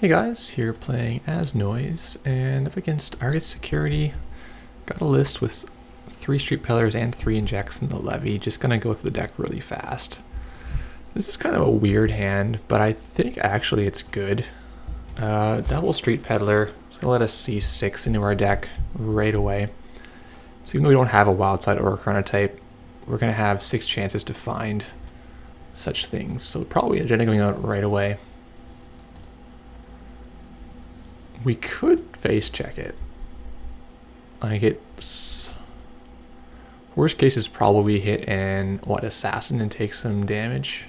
Hey guys, here playing as Noise, and up against Argus Security. Got a list with 3 Street Pillars and 3 Injects in the Levy. Just gonna go through the deck really fast. This is kind of a weird hand, but I think actually it's good. Double Street Peddler. It's gonna let us see 6 into our deck right away. So even though we don't have a Wildside or a Chronotype, we're gonna have 6 chances to find such things. So probably agenda going out right away. We could face check it. Like it's worst case is probably hit and assassin and take some damage.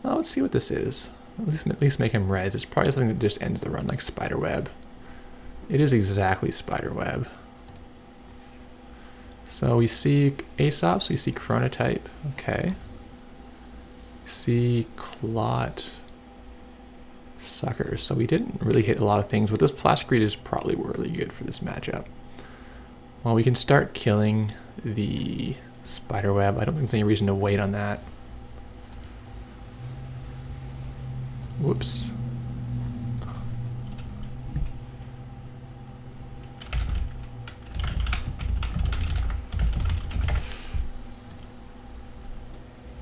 Oh, let's see what this is. At least make him res. It's probably something that just ends the run like Spiderweb. It is exactly Spiderweb. So we see Aesop's, we see Chronotype. Okay. We see Clot. Suckers. So we didn't really hit a lot of things, but this Plastic Reed is probably really good for this matchup. Well, we can start killing the Spiderweb. I don't think there's any reason to wait on that. Whoops.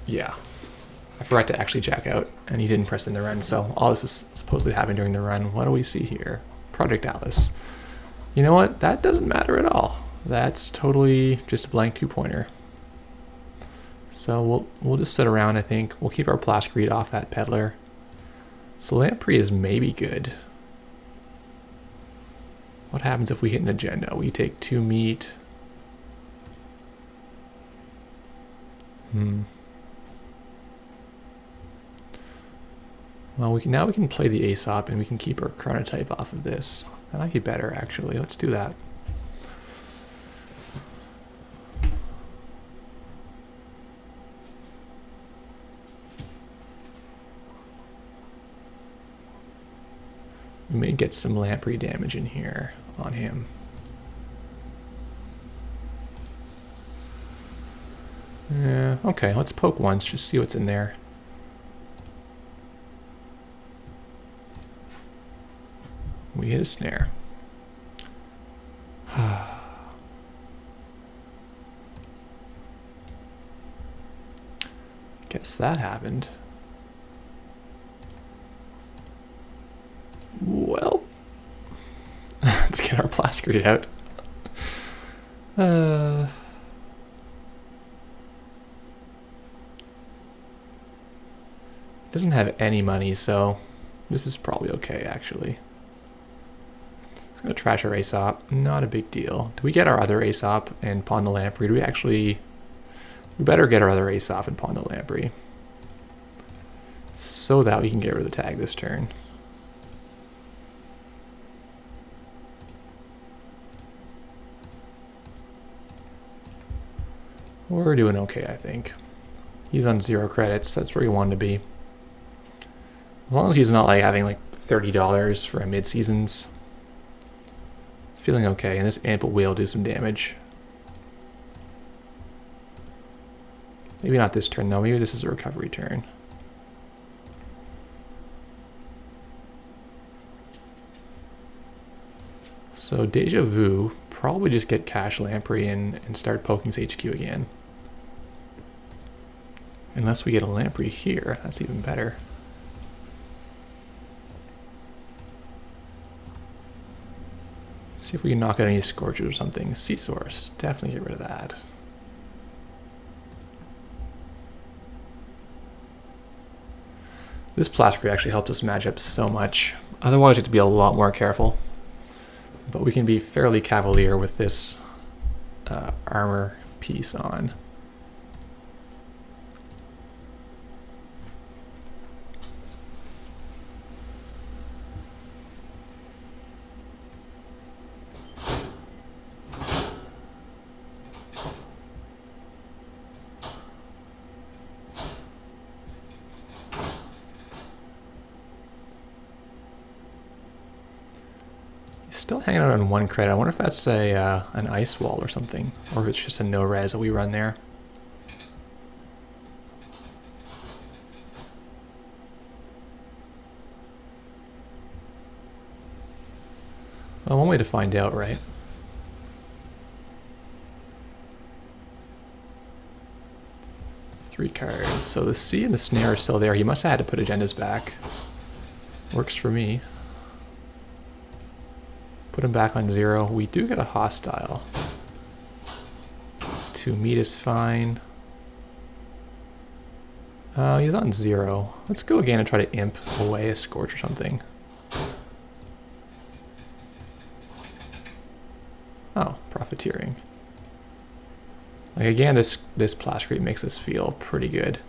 Yeah. I forgot to actually jack out, and he didn't press in the run, so all this is supposedly happened during the run. What do we see here? Project Atlas. You know what? That doesn't matter at all. That's totally just a blank 2-pointer. So we'll just sit around, I think. We'll keep our Plastic Reed off that Peddler. So Lamprey is maybe good. What happens if we hit an agenda? We take 2 meat. Well, now we can play the Aesop and we can keep our Chronotype off of this. That might be better, actually. Let's do that. We may get some Lamprey damage in here on him. Yeah, okay, let's poke once, just see what's in there. We hit a snare. Guess that happened. Well, let's get our Plastic Reed out. Doesn't have any money, so this is probably okay, actually. It's gonna trash our Aesop. Not a big deal. Do we get our other Aesop and pawn the Lamprey? Do we actually... We better get our other Aesop and pawn the Lamprey, so that we can get rid of the tag this turn. We're doing okay, I think. He's on 0 credits. That's where he wanted to be. As long as he's not like having like $30 for a mid-seasons. Feeling okay, and this amp will do some damage. Maybe not this turn though, maybe this is a recovery turn. So Deja Vu, probably just get Cash Lamprey and start poking his HQ again. Unless we get a Lamprey here, that's even better. See if we can knock out any Scorchers or something. Sea Source, definitely get rid of that. This Plastic Reed actually helps us match up so much. Otherwise, you have to be a lot more careful. But we can be fairly cavalier with this armor piece on. Still hanging out on 1 credit. I wonder if that's an ice wall or something, or if it's just a no res that we run there. Well, one way to find out, right? Three cards. So the C and the snare are still there. He must have had to put agendas back. Works for me. Put him back on 0. We do get a hostile. 2 meat is fine. He's on 0. Let's go again and try to imp away a Scorch or something. Oh, profiteering. Like again, this Plascrete makes us feel pretty good.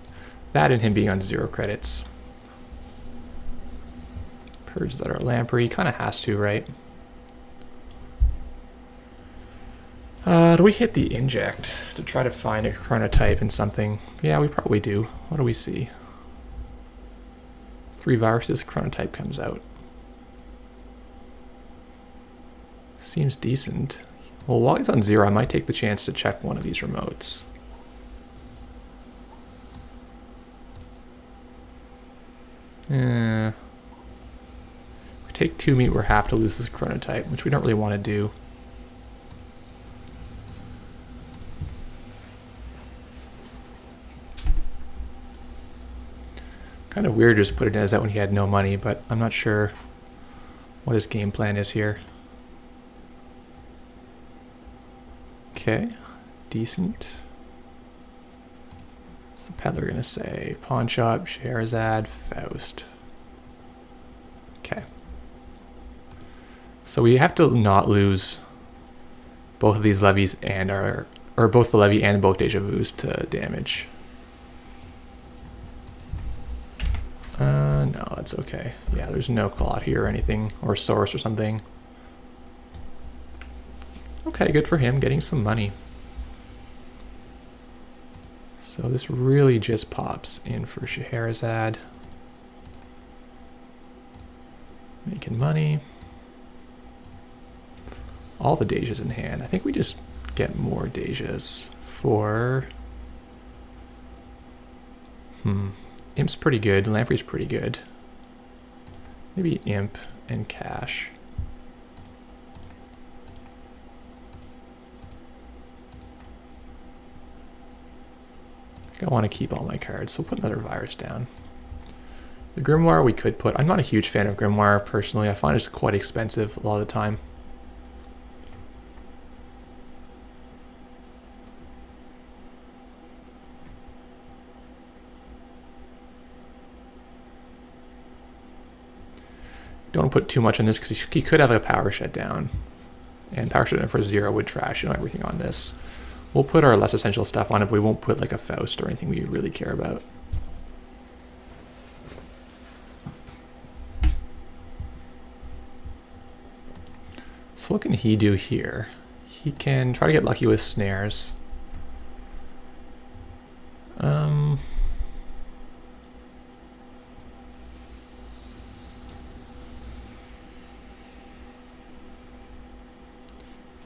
That and him being on 0 credits. Purge that our Lamprey. Kind of has to, right? Do we hit the inject to try to find a chronotype in something? Yeah, we probably do. What do we see? 3 viruses, chronotype comes out. Seems decent. Well, while he's on 0, I might take the chance to check one of these remotes. If we take 2 meat, we're half to lose this chronotype, which we don't really want to do. Kind of weird just put it as that when he had no money, but I'm not sure what his game plan is here. Okay, decent. What's the peddler gonna say? Pawn shop, Scheherazade, Faust. Okay. So we have to not lose both of these levies and our, or both the levy and both deja vus to damage. No, that's okay. Yeah, there's no call out here or anything, or source or something. Okay, good for him, getting some money. So this really just pops in for Scheherazade. Making money. All the Dejas in hand. I think we just get more Dejas for... Imp's pretty good. Lamprey's pretty good. Maybe Imp and Cash. I think I want to keep all my cards, so we'll put another virus down. The Grimoire we could put. I'm not a huge fan of Grimoire personally. I find it's quite expensive a lot of the time. Don't put too much on this because he could have a power shutdown. And power shutdown for 0 would trash everything on this. We'll put our less essential stuff on it, but we won't put like a Faust or anything we really care about. So what can he do here? He can try to get lucky with snares.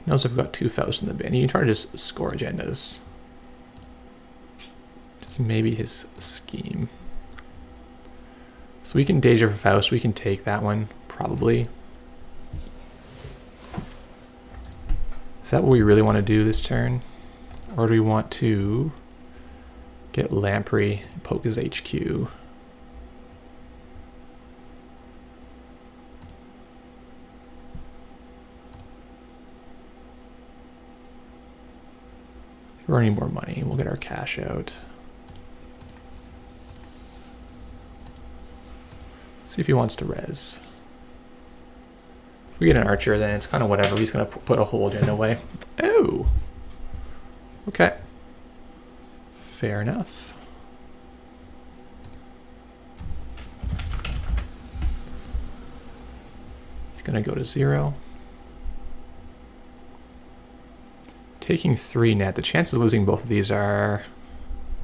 Knows if we've got 2 Faust in the bin. He can try to just score agendas. Just maybe his scheme. So we can Deja for Faust. We can take that one, probably. Is that what we really want to do this turn? Or do we want to get Lamprey, poke his HQ? We're earning more money. We'll get our cash out. See if he wants to res. If we get an archer, then it's kind of whatever. He's going to put a hold in a way. Oh! Okay. Fair enough. He's going to go to 0. Taking 3 net, the chances of losing both of these are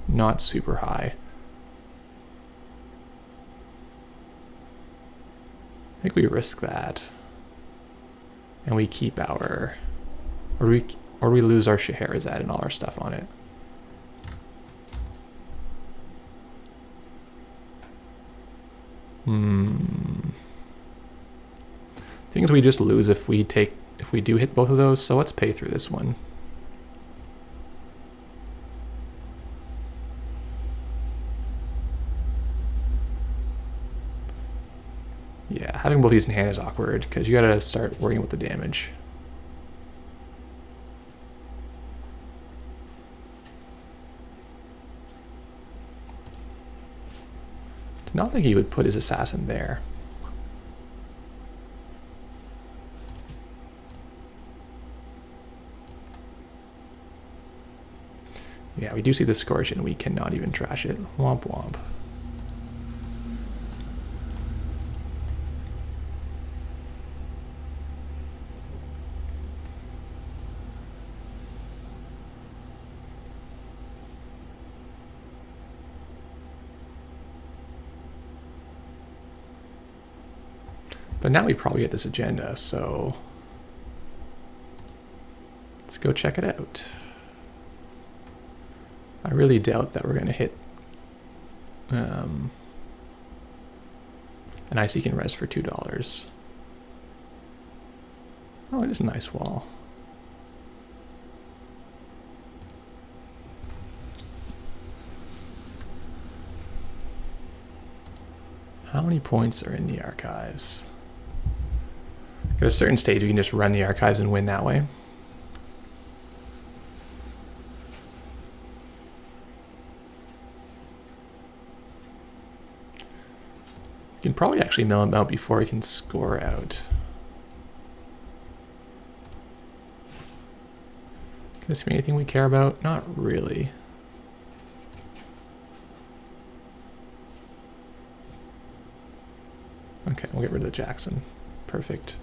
not super high. I think we risk that. And we keep our... Or we lose our Scheherazade and all our stuff on it. I Things we just lose if we do hit both of those, so let's pay through this one. Yeah, having both these in hand is awkward because you gotta start worrying with the damage. Did not think he would put his assassin there. Yeah, we do see the Scorch and we cannot even trash it. Womp womp. But now we probably get this agenda, so let's go check it out. I really doubt that we're going to hit an Icy Can Res for $2. Oh, it is a nice wall. How many points are in the archives? At a certain stage, we can just run the archives and win that way. You can probably actually mill him out before he can score out. Can this be anything we care about? Not really. Okay, we'll get rid of the Jackson. Perfect.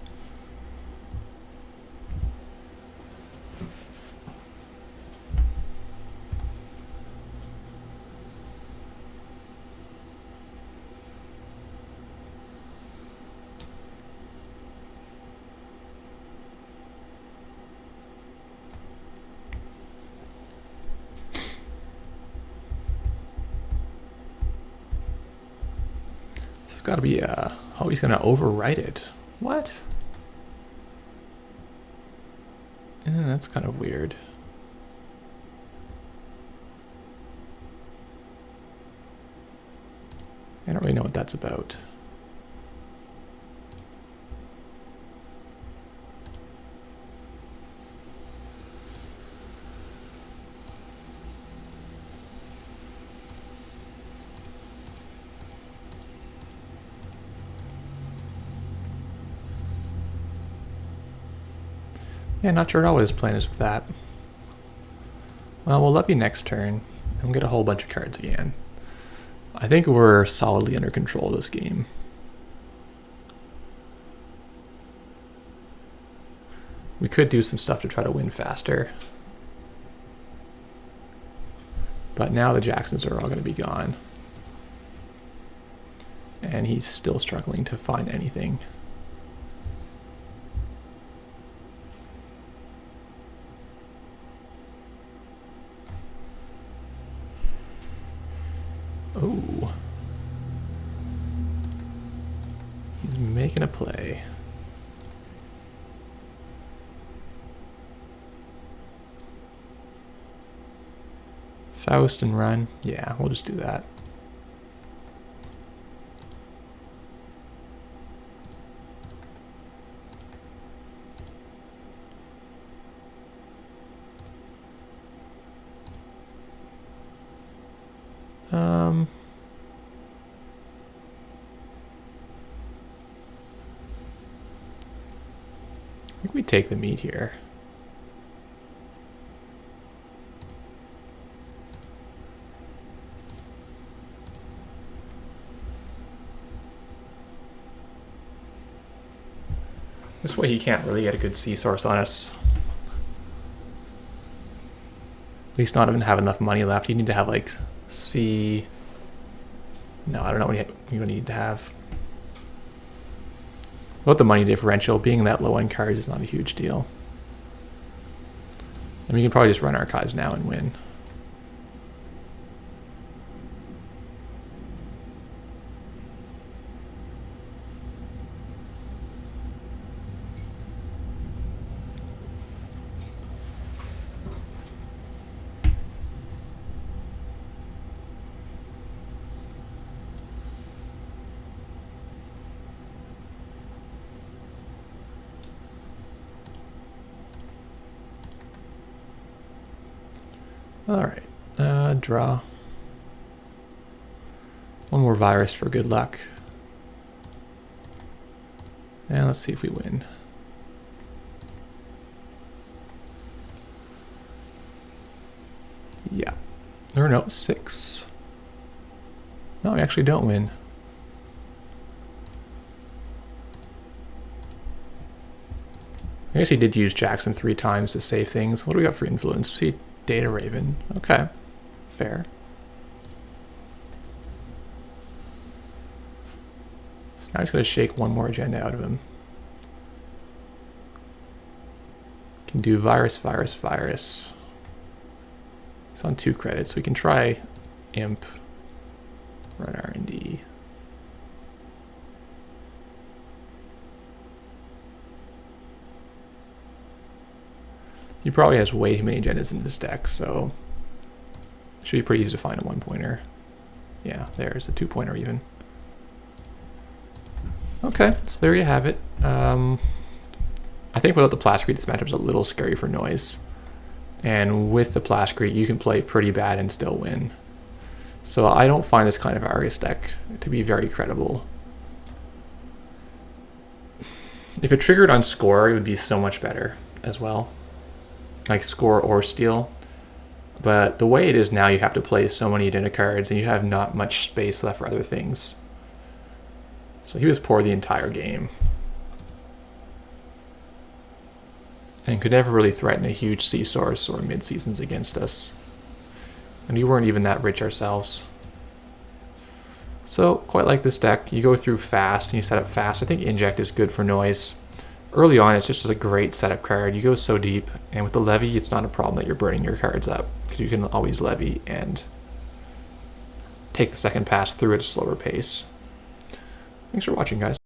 Got to be oh, he's gonna overwrite it. What? Yeah, that's kind of weird. I don't really know what that's about. Yeah, not sure at all what his plan is with that. Well, we'll levy next turn and get a whole bunch of cards again. I think we're solidly under control of this game. We could do some stuff to try to win faster. But now the Jacksons are all going to be gone. And he's still struggling to find anything. Oh. He's making a play. Faust and run. Yeah, we'll just do that. I think we take the meat here. This way he can't really get a good C source on us. At least not even have enough money left. You need to have like C. No, I don't know what you need to have. About the money differential, being that low on cards is not a huge deal. I mean, you can probably just run archives now and win. Alright, draw. One more virus for good luck. And let's see if we win. Yeah. Or no, 6. No, we actually don't win. I guess he did use Jackson 3 times to save things. What do we got for influence? See, Data Raven. Okay, fair. So now he's going to shake one more agenda out of him. Can do virus, virus, virus. It's on 2 credits. We can try imp, run R&D. He probably has way too many agendas in this deck, so it should be pretty easy to find a 1-pointer. Yeah, there's a 2-pointer even. Okay, so there you have it. I think without the Plascrete, this matchup is a little scary for Noise. And with the Plascrete, you can play pretty bad and still win. So I don't find this kind of Argus deck to be very credible. If it triggered on score, it would be so much better as well. Like score or steal. But the way it is now, you have to play so many agenda cards and you have not much space left for other things. So he was poor the entire game. And could never really threaten a huge sea source or mid-seasons against us. And we weren't even that rich ourselves. So, quite like this deck. You go through fast and you set up fast. I think Inject is good for Noise. Early on, it's just a great setup card. You go so deep, and with the Levy, it's not a problem that you're burning your cards up, because you can always Levy and take the second pass through at a slower pace. Thanks for watching, guys.